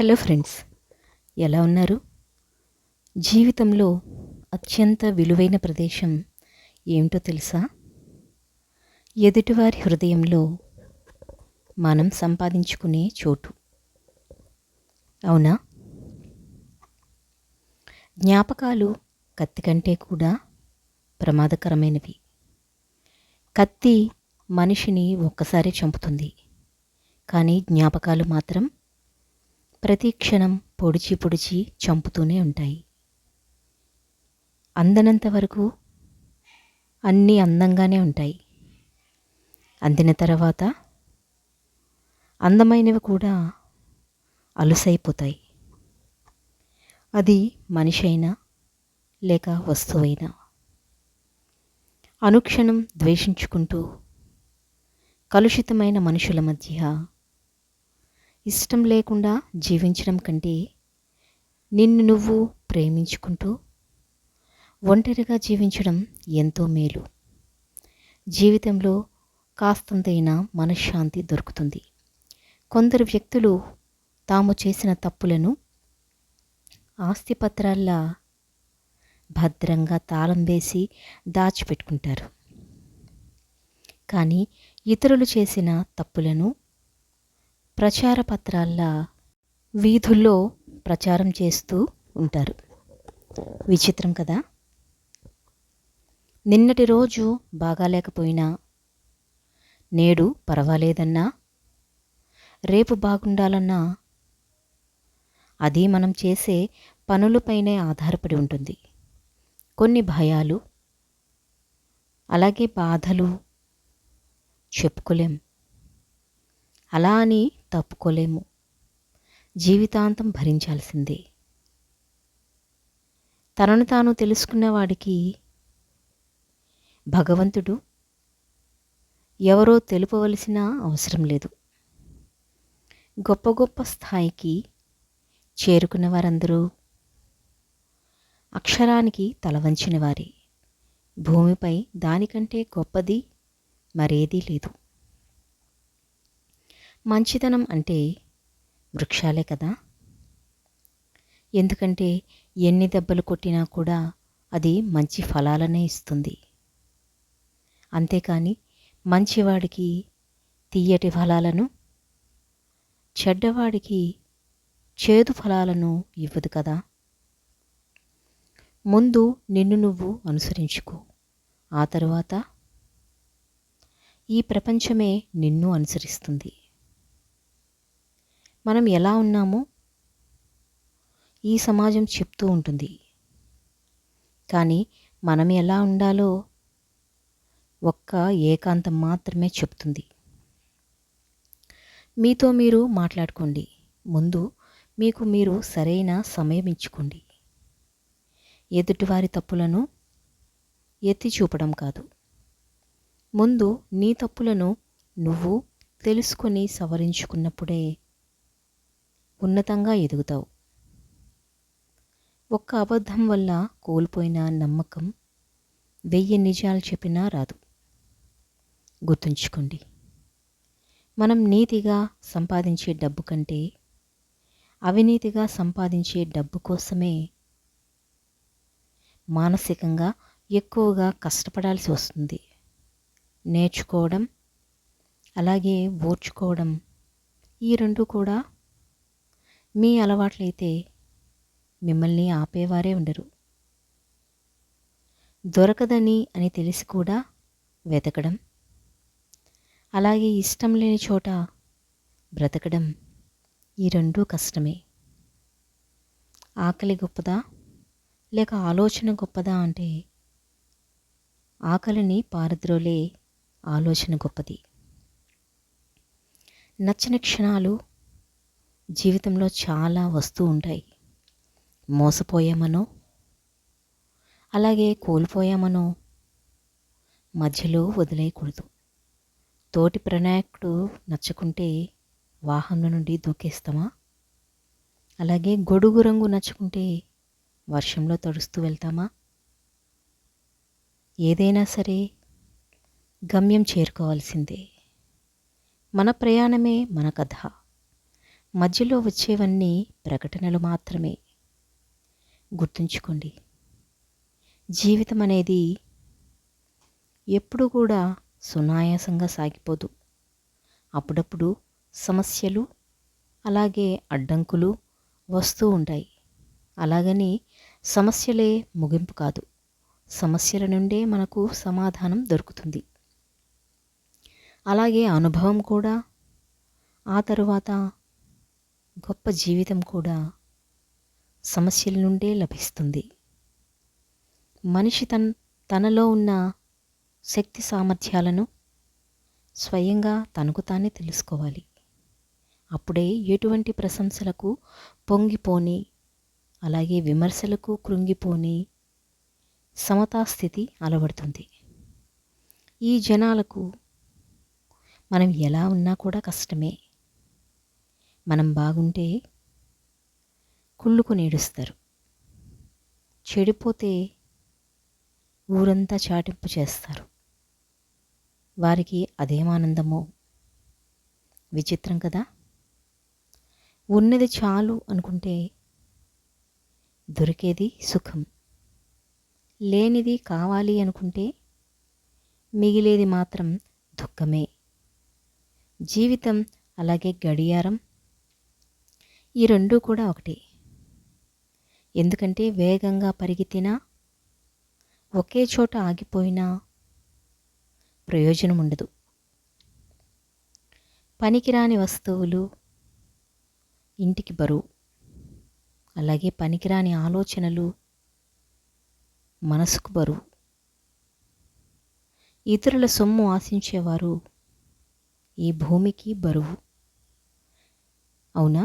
Hello friends, ఎలా ఉన్నారు? జీవితంలో అత్యంత విలువైన ప్రదేశం ఏమిటో తెలుసా? ఎదుటివారి హృదయంలో మనం సంపాదించుకునే చోటు. అవునా? జ్ఞాపకాలు కత్తి కంటే కూడా ప్రమాదకరమైనవి. కత్తి మనిషిని ఒక్కసారి చంపుతుంది, కానీ జ్ఞాపకాలు మాత్రం ప్రతి క్షణం పొడిచి పొడిచి చంపుతూనే ఉంటాయి. అందనంత వరకు అన్నీ అందంగానే ఉంటాయి. అందిన తర్వాత అందమైనవి కూడా అలుసైపోతాయి. అది మనిషి అయినా లేక వస్తువైనా. అనుక్షణం ద్వేషించుకుంటూ కలుషితమైన మనుషుల మధ్య ఇష్టం లేకుండా జీవించడం కంటే నిన్ను నువ్వు ప్రేమించుకుంటూ ఒంటరిగా జీవించడం ఎంతో మేలు. జీవితంలో కాస్తంతైనా మనశ్శాంతి దొరుకుతుంది. కొందరు వ్యక్తులు తాము చేసిన తప్పులను ఆస్తిపత్రాల్లా భద్రంగా తాళం వేసి దాచిపెట్టుకుంటారు. కానీ ఇతరులు చేసిన తప్పులను ప్రచార పత్రాల్లా వీధుల్లో ప్రచారం చేస్తూ ఉంటారు. విచిత్రం కదా? నిన్నటి రోజు బాగాలేకపోయినా, నేడు పర్వాలేదన్నా, రేపు బాగుండాలన్నా అది మనం చేసే పనులపైనే ఆధారపడి ఉంటుంది. కొన్ని భయాలు, అలాగే బాధలు చెప్పుకోలేం, అలా అని తప్పుకోలేము. జీవితాంతం భరించాల్సిందే. తనను తాను తెలుసుకున్నవాడికి భగవంతుడు ఎవరో తెలుపవలసిన అవసరం లేదు. గొప్ప గొప్ప స్థాయికి చేరుకున్న వారందరూ అక్షరానికి తలవంచిన వారే. భూమిపై దానికంటే గొప్పది మరేదీ లేదు. మంచితనం అంటే వృక్షాలే కదా. ఎందుకంటే ఎన్ని దెబ్బలు కొట్టినా కూడా అది మంచి ఫలాలనే ఇస్తుంది. అంతేకాని మంచివాడికి తీయటి ఫలాలను, చెడ్డవాడికి చేదు ఫలాలను ఇవ్వదు కదా. ముందు నిన్ను నువ్వు అనుసరించుకో, ఆ తరువాత ఈ ప్రపంచమే నిన్ను అనుసరిస్తుంది. మనం ఎలా ఉన్నామో ఈ సమాజం చెప్తూ ఉంటుంది, కానీ మనం ఎలా ఉండాలో ఒక్క ఏకాంతం మాత్రమే చెప్తుంది. మీతో మీరు మాట్లాడుకోండి. ముందు మీకు మీరు సరైన సమయం ఇచ్చుకోండి. ఎదుటివారి తప్పులను ఎత్తి చూపడం కాదు, ముందు నీ తప్పులను నువ్వు తెలుసుకొని సవరించుకున్నప్పుడే ఉన్నతంగా ఎదుగుతావు. ఒక్క అబద్ధం వల్ల కోల్పోయిన నమ్మకం 1000 నిజాలు చెప్పినా రాదు. గుర్తుంచుకోండి, మనం నీతిగా సంపాదించే డబ్బు కంటే అవినీతిగా సంపాదించే డబ్బు కోసమే మానసికంగా ఎక్కువగా కష్టపడాల్సి వస్తుంది. నేర్చుకోవడం, అలాగే ఓర్చుకోవడం, ఈ రెండు కూడా మీ అలవాట్లయితే మిమ్మల్ని ఆపేవారే ఉండరు. దొరకదని అని తెలిసి కూడా వెతకడం, అలాగే ఇష్టం లేని చోట బ్రతకడం, ఈ రెండూ కష్టమే. ఆకలి గొప్పదా లేక ఆలోచన గొప్పదా అంటే ఆకలిని పారద్రోలే ఆలోచన గొప్పది. నచ్చిన క్షణాలు జీవితంలో చాలా వస్తూ ఉంటాయి. మోసపోయామనో, అలాగే కోల్పోయామనో మధ్యలో వదిలేయకూడదు. తోటి ప్రణాయకుడు నచ్చకుంటే వాహనం నుండి దూకేస్తామా? అలాగే గొడుగు రంగు నచ్చుకుంటే వర్షంలో తడుస్తూ వెళ్తామా? ఏదైనా సరే గమ్యం చేరుకోవాల్సిందే. మన ప్రయాణమే మన కథ. మధ్యలో వచ్చేవన్నీ ప్రకటనలు మాత్రమే. గుర్తుంచుకోండి, జీవితం అనేది ఎప్పుడు కూడా సునాయాసంగా సాగిపోదు. అప్పుడప్పుడు సమస్యలు అలాగే అడ్డంకులు వస్తూ ఉంటాయి. అలాగని సమస్యలే ముగింపు కాదు, సమస్యల నుండే మనకు సమాధానం దొరుకుతుంది. అలాగే అనుభవం కూడా, ఆ తరువాత గొప్ప జీవితం కూడా సమస్యల నుండే లభిస్తుంది. మనిషి తనలో ఉన్న శక్తి సామర్థ్యాలను స్వయంగా తనకు తానే తెలుసుకోవాలి. అప్పుడే ఎటువంటి ప్రశంసలకు పొంగిపోని, అలాగే విమర్శలకు కృంగిపోని సమతాస్థితి అలవడుతుంది. ఈ జనాలకు మనం ఎలా ఉన్నా కూడా కష్టమే. మనం బాగుంటే కుళ్ళుకు నేడుస్తారు, చెడిపోతే ఊరంతా చాటింపు చేస్తారు. వారికి అదేమానందమో. విచిత్రం కదా. ఉన్నది చాలు అనుకుంటే దొరికేది సుఖం, లేనిది కావాలి అనుకుంటే మిగిలేది మాత్రం దుఃఖమే. జీవితం అలాగే గడియారం, ఈ రెండూ కూడా ఒకటే. ఎందుకంటే వేగంగా పరిగెత్తినా, ఒకే చోట ఆగిపోయినా ప్రయోజనం ఉండదు. పనికిరాని వస్తువులు ఇంటికి బరువు, అలాగే పనికిరాని ఆలోచనలు మనసుకు బరువు. ఇతరుల సొమ్ము ఆశించేవారు ఈ భూమికి బరువు. అవునా?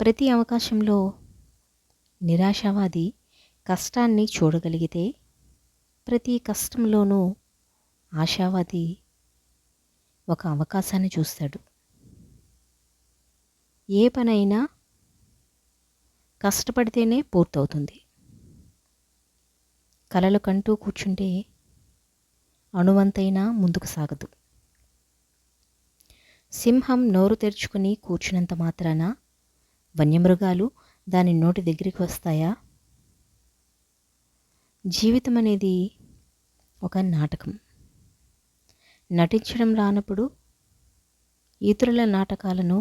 ప్రతి అవకాశంలో నిరాశావాది కష్టాన్ని చూడగలిగితే, ప్రతి కష్టంలోనూ ఆశావాది ఒక అవకాశాన్ని చూస్తాడు. ఏ పనైనా కష్టపడితేనే పూర్తవుతుంది. కలలు కంటూ కూర్చుంటే అణువంతైనా ముందుకు సాగదు. సింహం నోరు తెరుచుకుని కూర్చున్నంత మాత్రాన వన్యమృగాలు దాని నోటి దగ్గరికి వస్తాయా? జీవితం అనేది ఒక నాటకం. నటించడం రానప్పుడు ఇతరుల నాటకాలను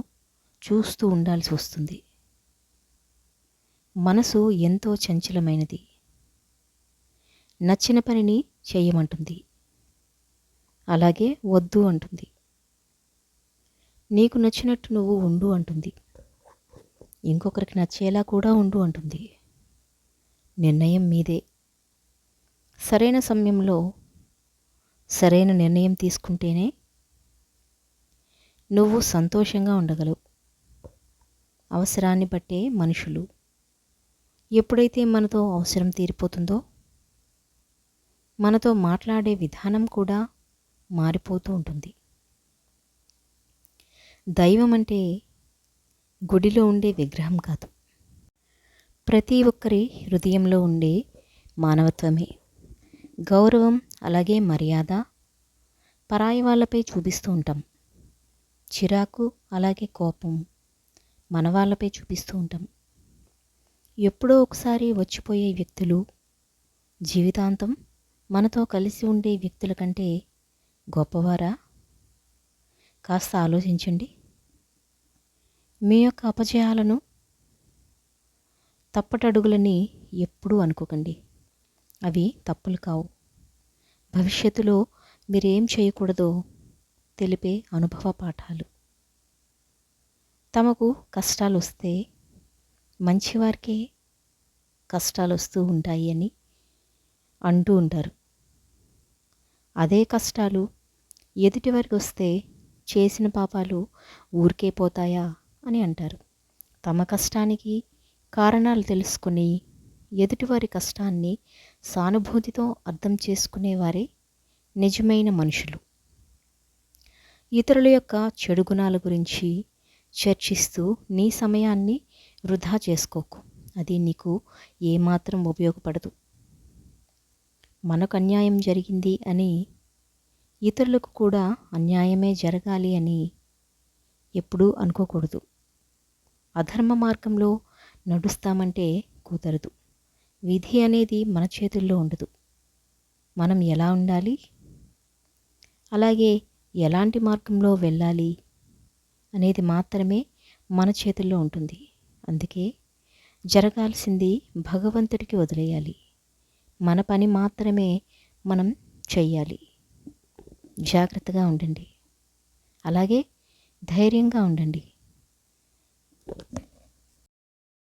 చూస్తూ ఉండాల్సి వస్తుంది. మనసు ఎంతో చంచలమైనది. నచ్చిన పనిని చేయమంటుంది, అలాగే వద్దు అంటుంది. నీకు నచ్చినట్టు నువ్వు ఉండు అంటుంది, ఇంకొకరికి నచ్చేలా కూడా ఉండు అంటుంది. నిర్ణయం మీదే. సరైన సమయంలో సరైన నిర్ణయం తీసుకుంటేనే నువ్వు సంతోషంగా ఉండగలవు. అవసరాన్ని బట్టే మనుషులు. ఎప్పుడైతే మనతో అవసరం తీరిపోతుందో, మనతో మాట్లాడే విధానం కూడా మారిపోతూ ఉంటుంది. దైవం అంటే గుడిలో ఉండే విగ్రహం కాదు, ప్రతి ఒక్కరి హృదయంలో ఉండే మానవత్వమే. గౌరవం అలాగే మర్యాద పరాయి వాళ్ళపై చూపిస్తూ ఉంటాం. చిరాకు అలాగే కోపం మన వాళ్ళపై చూపిస్తూ ఉంటాం. ఎప్పుడో ఒకసారి వచ్చిపోయే వ్యక్తులు జీవితాంతం మనతో కలిసి ఉండే వ్యక్తుల కంటే గొప్పవారా? కాస్త ఆలోచించండి. మీ యొక్క అపజయాలను, తప్పటడుగులని ఎప్పుడూ అనుకోకండి. అవి తప్పులు కావు. భవిష్యత్తులో మీరేం చేయకూడదో తెలిపే అనుభవ పాఠాలు. తమకు కష్టాలు వస్తే మంచివారికే కష్టాలు వస్తూ ఉంటాయి అని అంటూ ఉంటారు. అదే కష్టాలు ఎదుటివారికి వస్తే చేసిన పాపాలు ఊరికే పోతాయా అని అంటారు. తమ కష్టానికి కారణాలు తెలుసుకుని ఎదుటివారి కష్టాన్ని సానుభూతితో అర్థం చేసుకునేవారే నిజమైన మనుషులు. ఇతరుల యొక్క చెడు గుణాల గురించి చర్చిస్తూ నీ సమయాన్ని వృధా చేసుకోకు. అది నీకు ఏమాత్రం ఉపయోగపడదు. మనకు అన్యాయం జరిగింది అని ఇతరులకు కూడా అన్యాయమే జరగాలి అని ఎప్పుడూ అనుకోకూడదు. అధర్మ మార్గంలో నడుస్తామంటే కుదరదు. విధి అనేది మన చేతుల్లో ఉండదు. మనం ఎలా ఉండాలి, అలాగే ఎలాంటి మార్గంలో వెళ్ళాలి అనేది మాత్రమే మన చేతుల్లో ఉంటుంది. అందుకే జరగాల్సింది భగవంతుడికి వదిలేయాలి. మన పని మాత్రమే మనం చెయ్యాలి. జాగ్రత్తగా ఉండండి. అలాగే ధైర్యంగా ఉండండి.